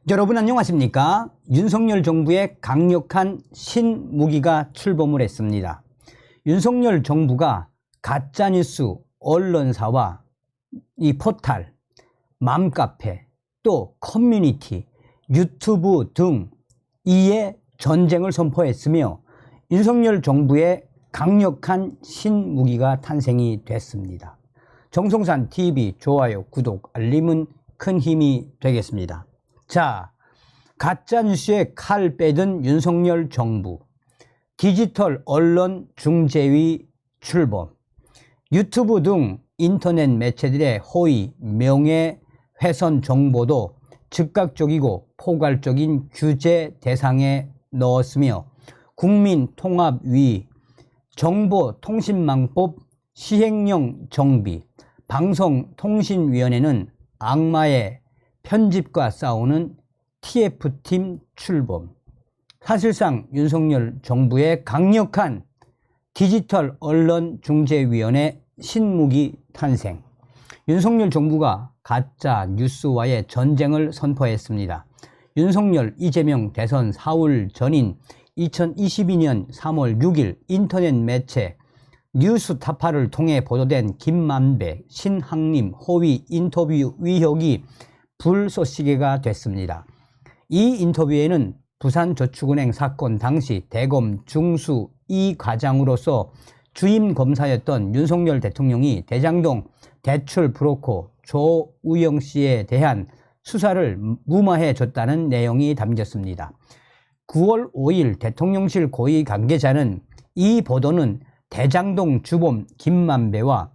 여러분 안녕하십니까? 윤석열 정부의 강력한 신무기가 출범을 했습니다. 윤석열 정부가 가짜뉴스 언론사와 이 포탈, 맘카페, 또 커뮤니티, 유튜브 등 이에 전쟁을 선포했으며 윤석열 정부의 강력한 신무기가 탄생이 됐습니다. 정성산 TV 좋아요, 구독, 알림은 큰 힘이 되겠습니다. 자, 가짜뉴스에 칼 빼든 윤석열 정부, 디지털 언론 중재위 출범, 유튜브 등 인터넷 매체들의 허위, 명예훼손 정보도 즉각적이고 포괄적인 규제 대상에 넣었으며 국민통합위, 정보통신망법 시행령 정비, 방송통신위원회는 악마의 편집과 싸우는 TF팀 출범. 사실상 윤석열 정부의 강력한 디지털 언론 중재위원회 신무기 탄생. 윤석열 정부가 가짜 뉴스와의 전쟁을 선포했습니다. 윤석열 이재명 대선 4월 전인 2022년 3월 6일 인터넷 매체 뉴스타파를 통해 보도된 김만배, 신학님 허위 인터뷰 의혹이 불쏘시개가 됐습니다. 이 인터뷰에는 부산저축은행 사건 당시 대검 중수 이 과장으로서 주임 검사였던 윤석열 대통령이 대장동 대출 브로커 조우영 씨에 대한 수사를 무마해 줬다는 내용이 담겼습니다. 9월 5일 대통령실 고위 관계자는 이 보도는 대장동 주범 김만배와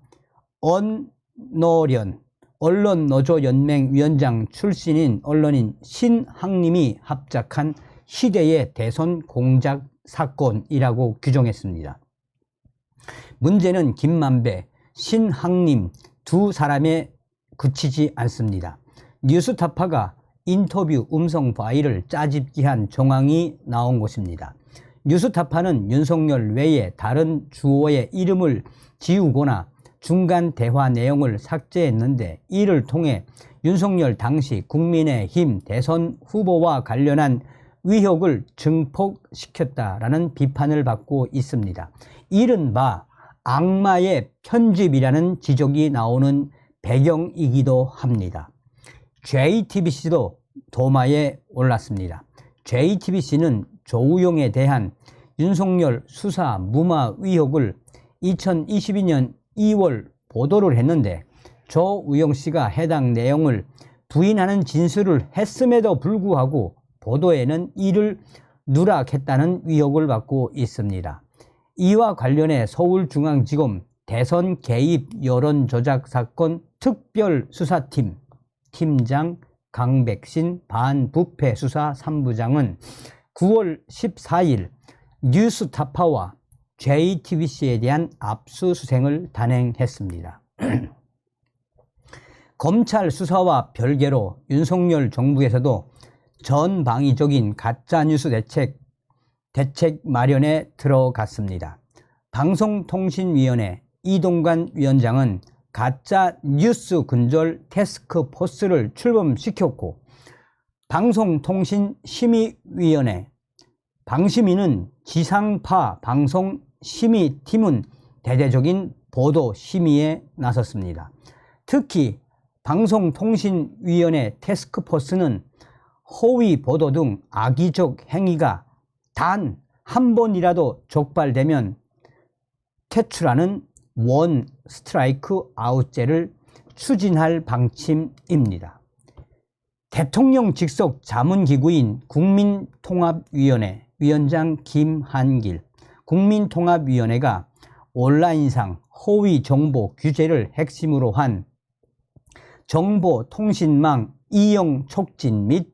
언노련 언론노조연맹 위원장 출신인 언론인 신학님이 합작한 시대의 대선 공작 사건이라고 규정했습니다. 문제는 김만배, 신학님 두 사람에 그치지 않습니다. 뉴스타파가 인터뷰 음성 파일을 짜집기한 정황이 나온 것입니다. 뉴스타파는 윤석열 외에 다른 주어의 이름을 지우거나 중간 대화 내용을 삭제했는데 이를 통해 윤석열 당시 국민의힘 대선 후보와 관련한 의혹을 증폭시켰다라는 비판을 받고 있습니다. 이른바 악마의 편집이라는 지적이 나오는 배경이기도 합니다. JTBC도 도마에 올랐습니다. JTBC는 조우영에 대한 윤석열 수사 무마 의혹을 2022년 2월 보도를 했는데 조우영 씨가 해당 내용을 부인하는 진술을 했음에도 불구하고 보도에는 이를 누락했다는 의혹을 받고 있습니다. 이와 관련해 서울중앙지검 대선 개입 여론조작 사건 특별수사팀 팀장 강백신 반부패 수사 3부장은 9월 14일 뉴스타파와 JTBC에 대한 압수수색을 단행했습니다. 검찰 수사와 별개로 윤석열 정부에서도 전방위적인 가짜뉴스 대책 마련에 들어갔습니다. 방송통신위원회 이동관 위원장은 가짜뉴스 근절 태스크포스를 출범시켰고 방송통신심의위원회 방심위는 지상파 방송심의팀은 대대적인 보도 심의에 나섰습니다. 특히 방송통신위원회 태스크포스는 허위 보도 등 악의적 행위가 단 한 번이라도 적발되면 퇴출하는 원 스트라이크 아웃제를 추진할 방침입니다. 대통령 직속 자문기구인 국민통합위원회 위원장 김한길, 국민통합위원회가 온라인상 허위 정보 규제를 핵심으로 한 정보통신망 이용 촉진 및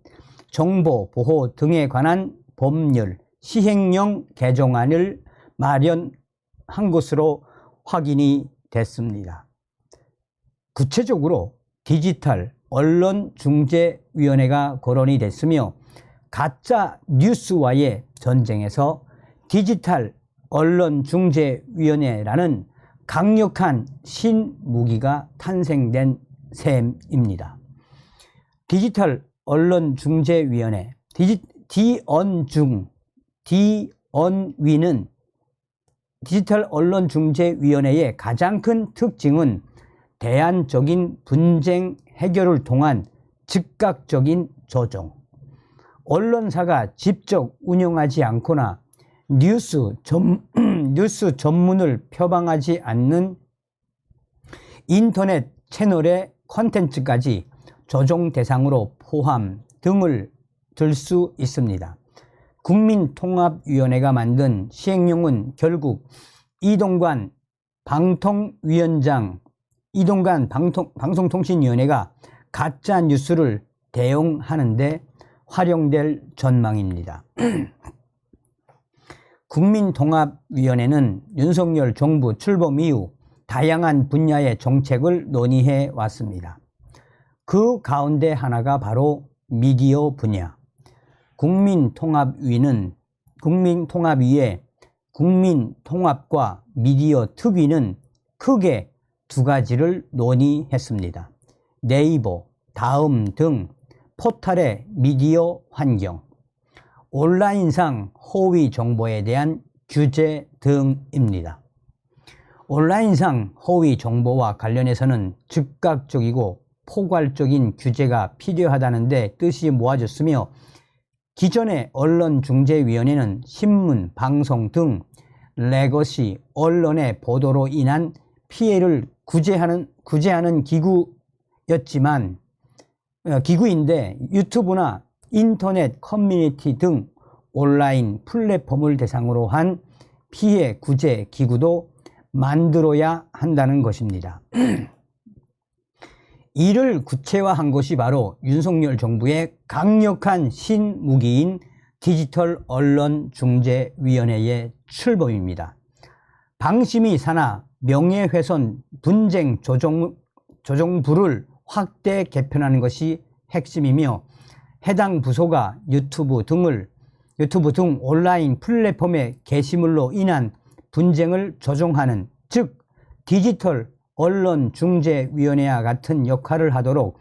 정보보호 등에 관한 법률 시행령 개정안을 마련한 것으로 확인이 됐습니다. 구체적으로 디지털 언론중재위원회가 거론이 됐으며 가짜 뉴스와의 전쟁에서 디지털 언론중재위원회라는 강력한 신무기가 탄생된 셈입니다. 디지털 언론중재위원회 디언위는 디지털 언론중재위원회의 가장 큰 특징은 대안적인 분쟁 해결을 통한 즉각적인 조정, 언론사가 직접 운영하지 않거나 뉴스 전문을 표방하지 않는 인터넷 채널의 콘텐츠까지 조정 대상으로 포함 등을 들 수 있습니다. 국민통합위원회가 만든 시행령은 결국 이동관 방송통신위원회가 가짜 뉴스를 대응하는 데 활용될 전망입니다. 국민통합위원회는 윤석열 정부 출범 이후 다양한 분야의 정책을 논의해 왔습니다. 그 가운데 하나가 바로 미디어 분야. 국민통합위의 국민통합과 미디어 특위는 크게 두 가지를 논의했습니다. 네이버, 다음 등 포털의 미디어 환경, 온라인상 허위 정보에 대한 규제 등입니다. 온라인상 허위 정보와 관련해서는 즉각적이고 포괄적인 규제가 필요하다는 데 뜻이 모아졌으며, 기존의 언론중재위원회는 신문, 방송 등 레거시 언론의 보도로 인한 피해를 구제하는 기구인데 유튜브나 인터넷 커뮤니티 등 온라인 플랫폼을 대상으로 한 피해 구제 기구도 만들어야 한다는 것입니다. 이를 구체화한 것이 바로 윤석열 정부의 강력한 신무기인 디지털 언론중재위원회의 출범입니다. 방심이 산하 명예훼손 분쟁 조정부를 확대 개편하는 것이 핵심이며, 해당 부서가 유튜브 등 온라인 플랫폼의 게시물로 인한 분쟁을 조정하는, 즉 디지털 언론중재위원회와 같은 역할을 하도록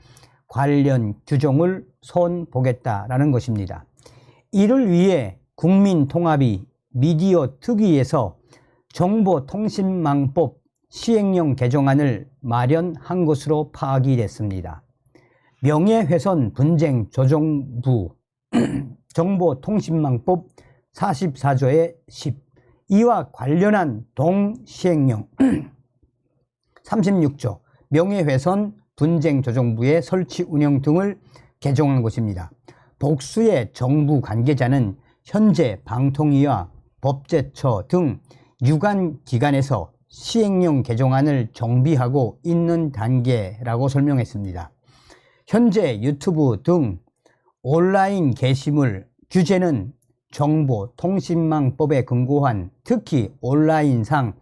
관련 규정을 손보겠다라는 것입니다. 이를 위해 국민통합위 미디어 특위에서 정보통신망법 시행령 개정안을 마련한 것으로 파악이 됐습니다. 명예훼손 분쟁 조정부 정보통신망법 44조의 10, 이와 관련한 동시행령 36조 명예훼손 분쟁조정부의 설치 운영 등을 개정한 것입니다. 복수의 정부 관계자는 현재 방통위와 법제처 등 유관기관에서 시행령 개정안을 정비하고 있는 단계라고 설명했습니다. 현재 유튜브 등 온라인 게시물 규제는 정보통신망법에 근거한, 특히 온라인상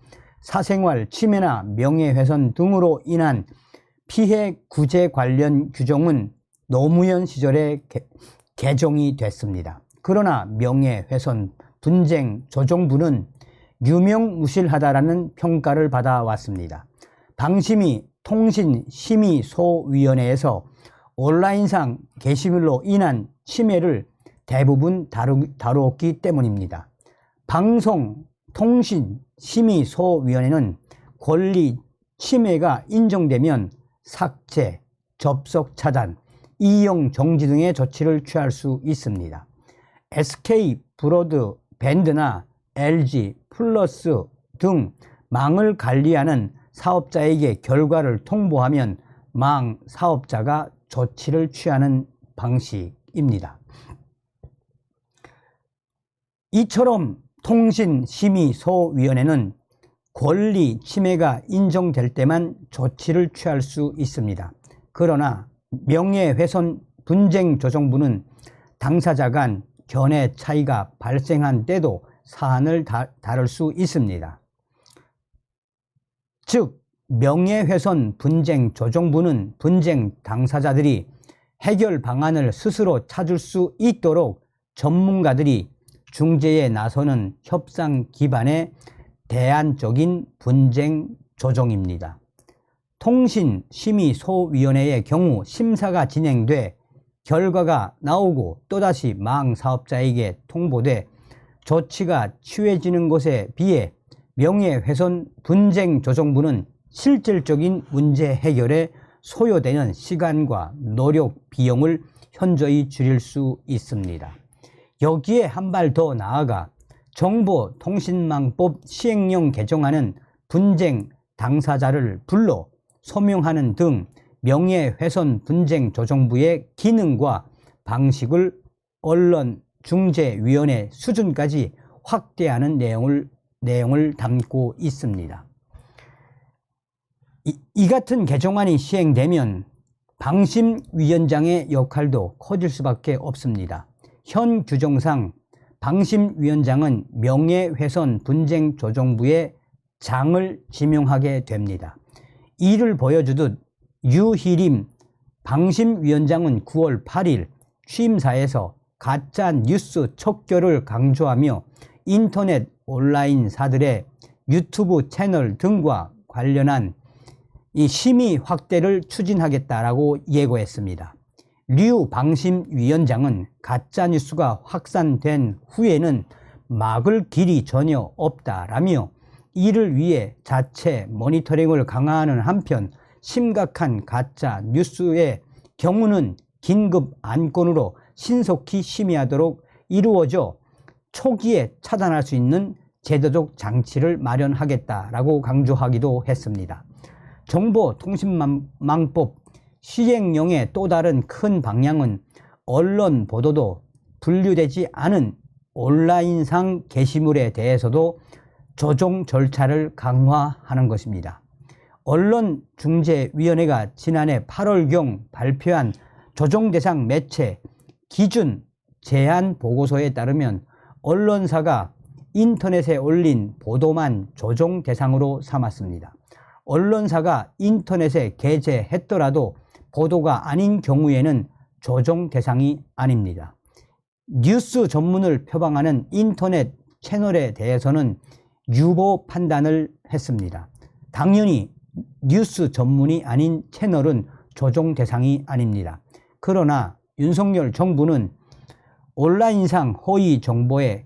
사생활 침해나 명예훼손 등으로 인한 피해 구제 관련 규정은 노무현 시절에 개정이 됐습니다. 그러나 명예훼손 분쟁 조정부는 유명무실하다라는 평가를 받아왔습니다. 방심위 통신심의소위원회에서 온라인상 게시물로 인한 침해를 대부분 다루었기 때문입니다. 방송통신심의소위원회는 권리 침해가 인정되면 삭제, 접속 차단, 이용 정지 등의 조치를 취할 수 있습니다. SK 브로드밴드나 LG 플러스 등 망을 관리하는 사업자에게 결과를 통보하면 망 사업자가 조치를 취하는 방식입니다. 이처럼 통신심의소위원회는 권리 침해가 인정될 때만 조치를 취할 수 있습니다. 그러나 명예훼손 분쟁조정부는 당사자 간 견해 차이가 발생한 때도 사안을 다룰 수 있습니다. 즉 명예훼손 분쟁조정부는 분쟁 당사자들이 해결 방안을 스스로 찾을 수 있도록 전문가들이 중재에 나서는 협상 기반의 대안적인 분쟁 조정입니다. 통신심의소위원회의 경우 심사가 진행돼 결과가 나오고 또다시 망 사업자에게 통보돼 조치가 취해지는 것에 비해 명예훼손 분쟁조정부는 실질적인 문제 해결에 소요되는 시간과 노력, 비용을 현저히 줄일 수 있습니다. 여기에 한 발 더 나아가 정보통신망법 시행령 개정안은 분쟁 당사자를 불러 소명하는 등 명예훼손 분쟁조정부의 기능과 방식을 언론중재위원회 수준까지 확대하는 내용을 담고 있습니다. 이 같은 개정안이 시행되면 방심위원장의 역할도 커질 수밖에 없습니다. 현 규정상 방심위원장은 명예훼손 분쟁조정부의 장을 지명하게 됩니다. 이를 보여주듯 유희림 방심위원장은 9월 8일 취임사에서 가짜 뉴스 척결을 강조하며 인터넷 온라인사들의 유튜브 채널 등과 관련한 이 심의 확대를 추진하겠다라고 예고했습니다. 류 방심위원장은 가짜뉴스가 확산된 후에는 막을 길이 전혀 없다라며 이를 위해 자체 모니터링을 강화하는 한편 심각한 가짜뉴스의 경우는 긴급 안건으로 신속히 심의하도록 이루어져 초기에 차단할 수 있는 제도적 장치를 마련하겠다라고 강조하기도 했습니다. 정보통신망법 시행령의 또 다른 큰 방향은 언론 보도도 분류되지 않은 온라인상 게시물에 대해서도 조정 절차를 강화하는 것입니다. 언론중재위원회가 지난해 8월경 발표한 조정대상 매체 기준 제한 보고서에 따르면 언론사가 인터넷에 올린 보도만 조정 대상으로 삼았습니다. 언론사가 인터넷에 게재했더라도 보도가 아닌 경우에는 조정 대상이 아닙니다. 뉴스 전문을 표방하는 인터넷 채널에 대해서는 유보 판단을 했습니다. 당연히 뉴스 전문이 아닌 채널은 조정 대상이 아닙니다. 그러나 윤석열 정부는 온라인상 허위 정보에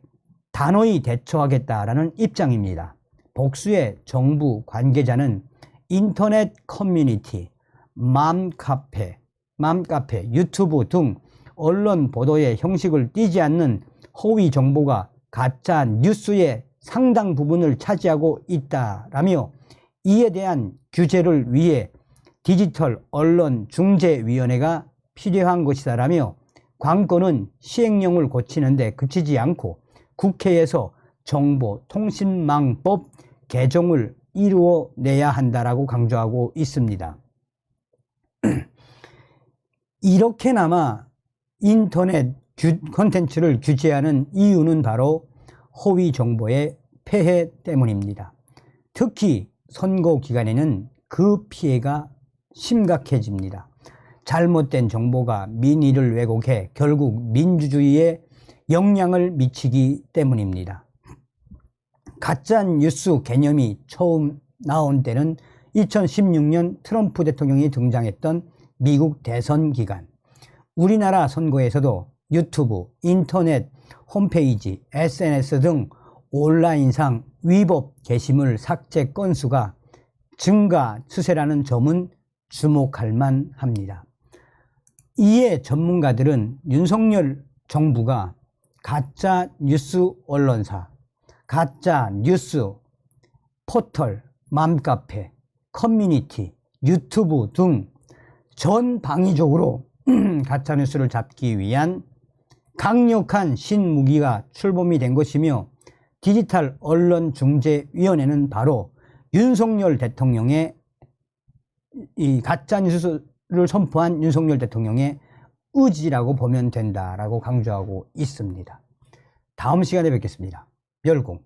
단호히 대처하겠다라는 입장입니다. 복수의 정부 관계자는 인터넷 커뮤니티, 맘카페, 유튜브 등 언론 보도의 형식을 띠지 않는 허위 정보가 가짜 뉴스의 상당 부분을 차지하고 있다라며 이에 대한 규제를 위해 디지털 언론중재위원회가 필요한 것이다라며 관건은 시행령을 고치는 데 그치지 않고 국회에서 정보통신망법 개정을 이루어내야 한다라고 강조하고 있습니다. 이렇게나마 인터넷 콘텐츠를 규제하는 이유는 바로 허위 정보의 폐해 때문입니다. 특히 선거 기간에는 그 피해가 심각해집니다. 잘못된 정보가 민의를 왜곡해 결국 민주주의에 영향을 미치기 때문입니다. 가짜 뉴스 개념이 처음 나온 때는 2016년 트럼프 대통령이 등장했던 미국 대선 기간, 우리나라 선거에서도 유튜브, 인터넷 홈페이지, SNS 등 온라인상 위법 게시물 삭제 건수가 증가 추세라는 점은 주목할 만합니다. 이에 전문가들은 윤석열 정부가 가짜 뉴스 언론사, 가짜 뉴스 포털, 맘카페, 커뮤니티, 유튜브 등 전방위적으로 가짜뉴스를 잡기 위한 강력한 신무기가 출범이 된 것이며 디지털 언론중재위원회는 바로 윤석열 대통령의 이 가짜뉴스를 선포한 윤석열 대통령의 의지라고 보면 된다라고 강조하고 있습니다. 다음 시간에 뵙겠습니다. 멸공.